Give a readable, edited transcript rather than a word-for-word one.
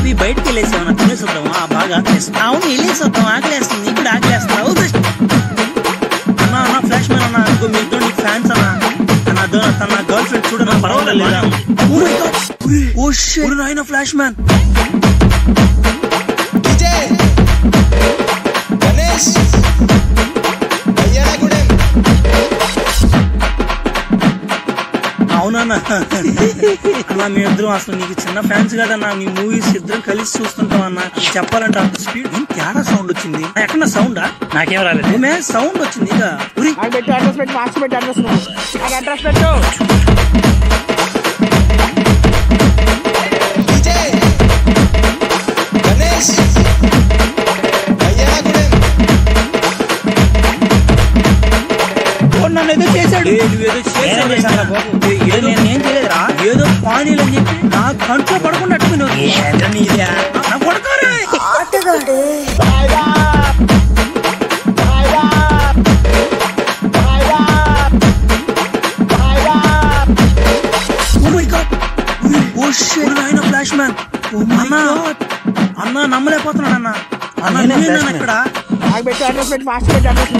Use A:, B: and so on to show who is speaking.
A: చెప్పి బయటకు వెళ్ళేసామన్నా తినేసొద్దామా? బాగా ఆకలేస్తుంది. అవును వెళ్ళేసొద్దాం, ఆకలేస్తుంది. ఇప్పుడు ఆకలేస్తావు అన్నా. అన్న ఫ్లాష్ మ్యాన్ అన్న, ఇంకో మీ ఇద్దరు నీకు ఫ్యాన్స్ అన్నా. తన గర్ల్ ఫ్రెండ్ చూడన్నా పర్వాలేదు. ఓ షిట్ నాయన ఫ్లాష్ మ్యాన్. అవునన్నా అన్నా మేమిద్దరం అసలు నీకు చిన్న ఫ్యాన్స్ కదన్నా. నీ మూవీస్ ఇద్దరం కలిసి చూస్తుంటాం అన్న. చెప్పాలంటే అంత స్పీడ్ తేడా సౌండ్ వచ్చింది. ఎక్కడ సౌండా? నాకేం రాలేదు. ఏమే సౌండ్ వచ్చింది. ఇక
B: అడ్రస్ పెట్టి మార్క్స్ పెట్టి అడ్రస్ పెట్టు.
A: నన్ను చేశాడు. నేనేం చేయలేదురా. ఏదో పానీలు అని చెప్పి నా కంట్లో పడకుండా పడుకోరే. ఫ్లాష్ మ్యాన్ అన్నా నమ్మలేకపోతున్నాడు అన్న. అన్న ఇక్కడ
B: అడ్రస్ పెట్టి మార్క్స్ పెట్టి అడ్రస్